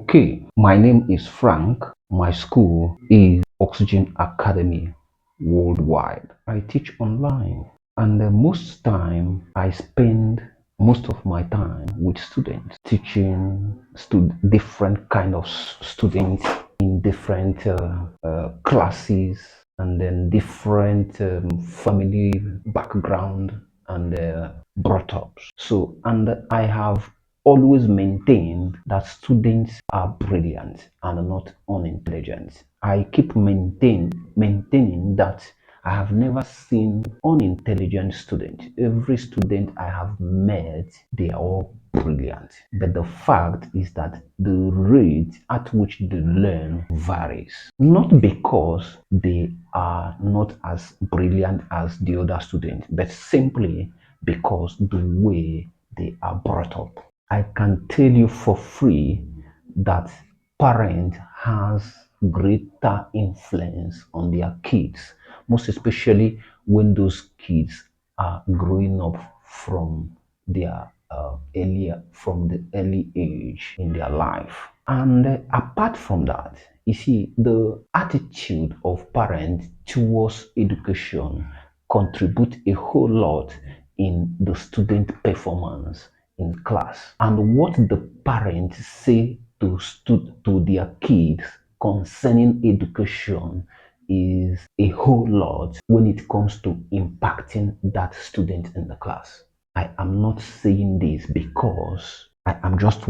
Okay, my name is Frank. My school is Oxygen Academy worldwide. I teach online, and most time I spend most of my time with students, teaching different kind of students in different classes, and then different family background and brought up. So, and I have always maintained that students are brilliant and not unintelligent. I keep maintaining that I have never seen unintelligent student. Every student I have met, they are all brilliant. But the fact is that the rate at which they learn varies. Not because they are not as brilliant as the other students, but simply because the way they are brought up. I can tell you for free that parent has greater influence on their kids, most especially when those kids are growing up from their from the early age in their life. And apart from that, you see, the attitude of parents towards education contribute a whole lot in the student performance in class. And what the parents say to their kids concerning education is a whole lot when it comes to impacting that student in the class. I am not saying this because I just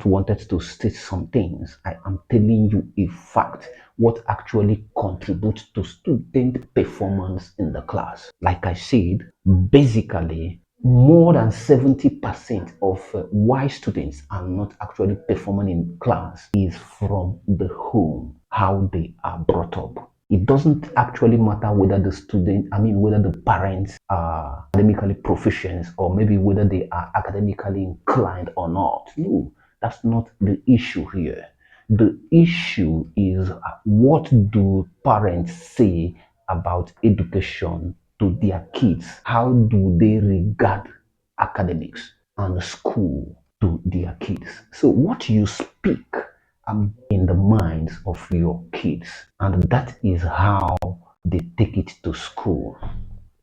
wanted to state some things. I am telling you a fact what actually contributes to student performance in the class. Like I said, basically more than 70% of why students are not actually performing in class is from the home, how they are brought up. It doesn't actually matter whether whether the parents are academically proficient or maybe whether they are academically inclined or not. No, that's not the issue here. The issue is what do parents say about education to their kids? How do they regard academics and school to their kids? So, what you speak in the minds of your kids, and that is how they take it to school.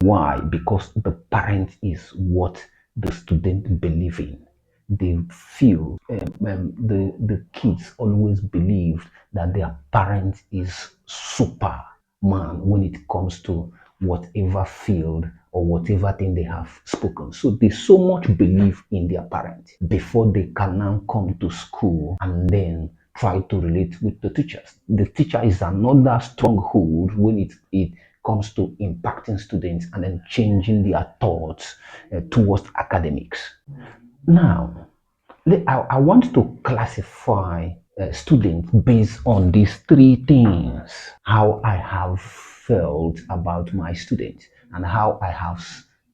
Why? Because the parent is what the student believe in. They feel the kids always believe that their parent is superman when it comes to whatever field or whatever thing they have spoken. So they so much believe in their parent before they can now come to school and then try to relate with the teachers. The teacher is another stronghold when it comes to impacting students and then changing their thoughts towards academics. Now, I want to classify students based on these three things: how I have felt about my students and how I have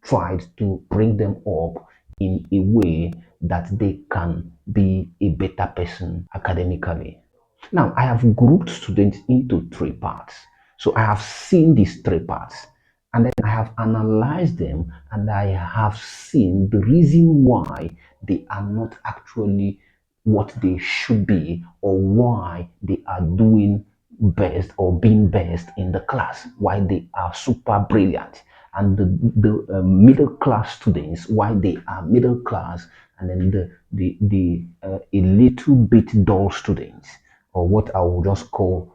tried to bring them up in a way that they can be a better person academically. Now, I have grouped students into three parts. So I have seen these three parts and then I have analyzed them and I have seen the reason why they are not actually what they should be or why they are doing best or being best in the class, why they are super brilliant, and the middle class students, why they are middle class, and then the a little bit dull students, or what I would just call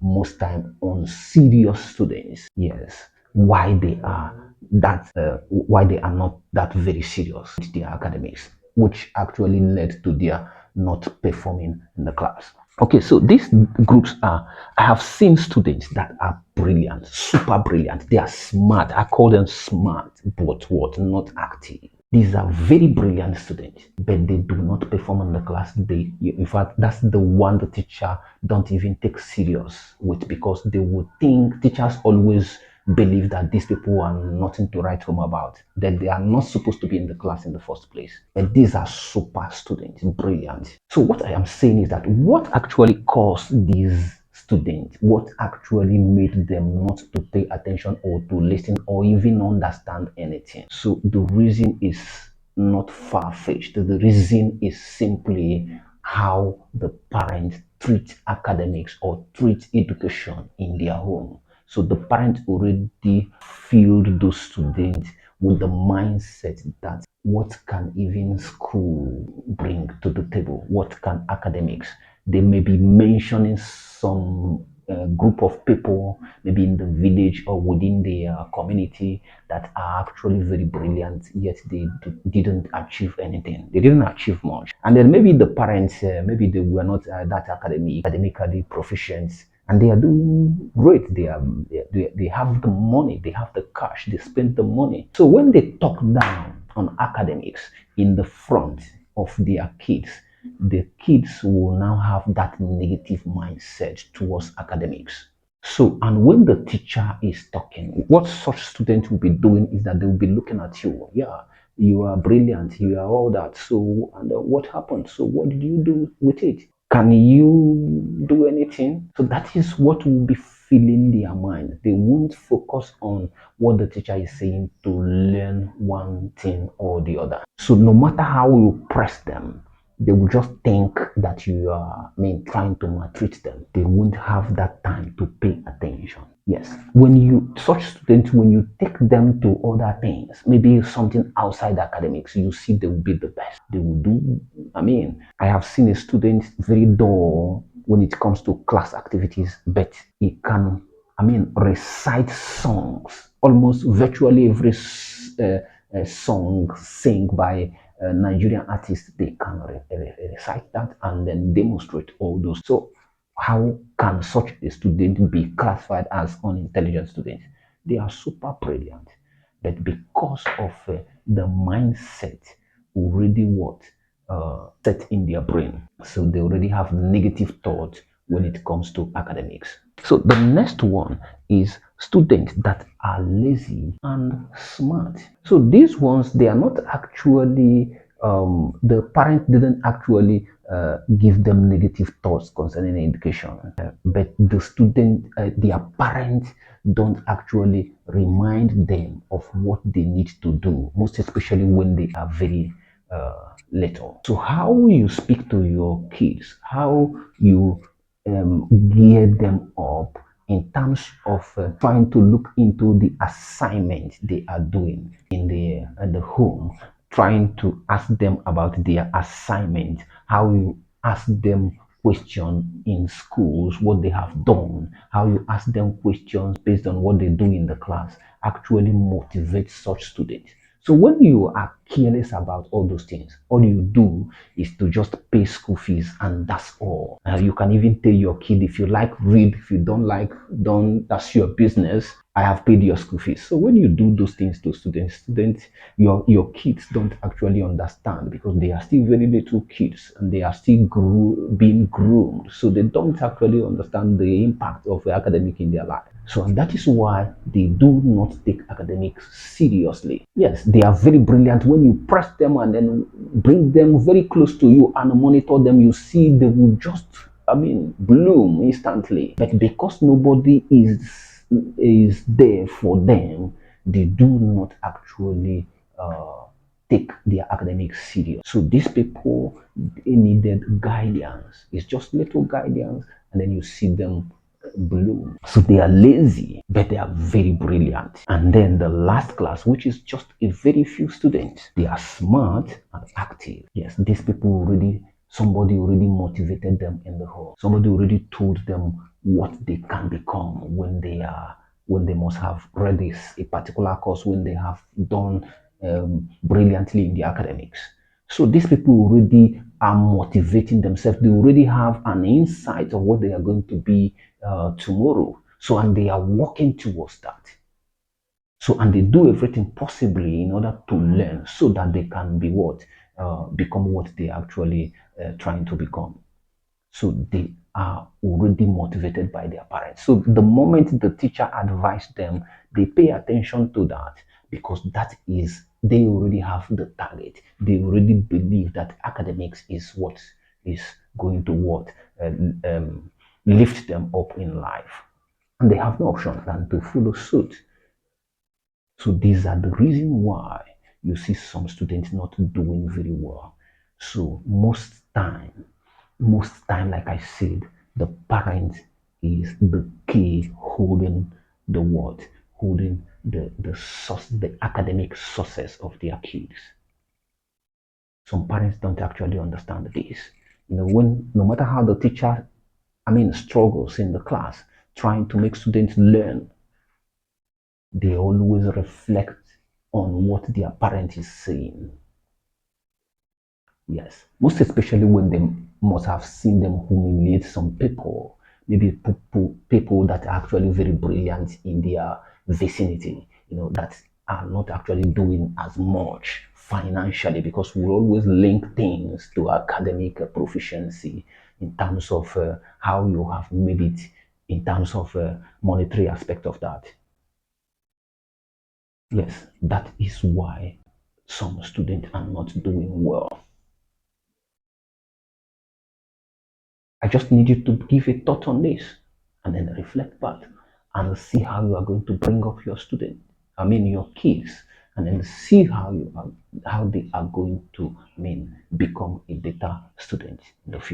most time unserious students. Yes, why they are why they are not that very serious with their academics, which actually led to their not performing in the class. Okay, so these groups are, I have seen students that are brilliant, super brilliant. They are smart. I call them smart, but what? Not active. These are very brilliant students, but they do not perform in the class. In fact, that's the one the teacher don't even take serious with because they would think teachers always believe that these people are nothing to write home about, that they are not supposed to be in the class in the first place. And these are super students, brilliant. So what I am saying is that what actually caused these students, what actually made them not to pay attention or to listen or even understand anything. So the reason is not far-fetched. The reason is simply how the parents treat academics or treat education in their home. So the parents already filled those students with the mindset that what can even school bring to the table? What can academics? They may be mentioning some group of people, maybe in the village or within the community, that are actually very brilliant, yet they didn't achieve anything. They didn't achieve much. And then maybe the parents, maybe they were not that academically proficient, and they are doing great. They have the money, they have the cash, they spend the money. So when they talk down on academics in the front of their kids, the kids will now have that negative mindset towards academics. So, and when the teacher is talking, what such students will be doing is that they will be looking at you. Yeah, you are brilliant, you are all that. So, and what happened? So, what did you do with it? Can you do anything? So, that is what will be filling their mind. They won't focus on what the teacher is saying to learn one thing or the other. So, no matter how you press them, they will just think that you are, trying to maltreat them. They won't have that time to pay attention. Yes, when you such students, when you take them to other things, maybe something outside academics, you see they will be the best. They will do. I have seen a student very dull when it comes to class activities, but he can, recite songs. Almost virtually every song sing by Nigerian artists, they can recite that and then demonstrate all those. So, how can such a student be classified as unintelligent student? They are super brilliant, but because of the mindset already set in their brain, so they already have negative thoughts when it comes to academics. So the next one is students that are lazy and smart. So these ones, they are not actually, the parent didn't actually give them negative thoughts concerning education, but the student, their parents don't actually remind them of what they need to do, most especially when they are very little. So how you speak to your kids, how you gear them up in terms of trying to look into the assignment they are doing in the home, trying to ask them about their assignment, how you ask them questions in schools, what they have done, how you ask them questions based on what they do in the class, actually motivates such students. So when you are careless about all those things, all you do is to just pay school fees and that's all. You can even tell your kid, if you like, read. If you don't like, don't. That's your business. I have paid your school fees. So when you do those things to students, your kids don't actually understand because they are still very little kids and they are still being groomed. So they don't actually understand the impact of the academic in their life. So, and that is why they do not take academics seriously. Yes, they are very brilliant. When you press them and then bring them very close to you and monitor them, you see they will just, bloom instantly. But because nobody is there for them, they do not actually take their academics serious. So these people, they needed guidance. It's just little guidance, and then you see them bloom. So they are lazy, but they are very brilliant. And then the last class, which is just a very few students, they are smart and active. Yes, these people already, somebody already motivated them in the hall. Somebody already told them what they can become when they must have read this a particular course, when they have done brilliantly in the academics. So these people already are motivating themselves. They already have an insight of what they are going to be tomorrow. So, and they are working towards that. So, and they do everything possibly in order to learn so that they can be become what they actually trying to become. So they are already motivated by their parents. So the moment the teacher advised them, they pay attention to that because that is, they already have the target. They already believe that academics is what is going to lift them up in life. And they have no option than to follow suit. So these are the reason why you see some students not doing very well. So most time Most time, like I said, the parent is the key holding the what, holding the source, the academic success of their kids. Some parents don't actually understand this. When no matter how the teacher, struggles in the class trying to make students learn, they always reflect on what their parent is saying. Yes, most especially when they must have seen them humiliate some people, maybe people that are actually very brilliant in their vicinity, that are not actually doing as much financially, because we always link things to academic proficiency in terms of how you have made it, in terms of monetary aspect of that. Yes, that is why some students are not doing well. I just need you to give a thought on this and then reflect back and see how you are going to bring up your student, your kids, and then see how they are going to, become a better student in the future.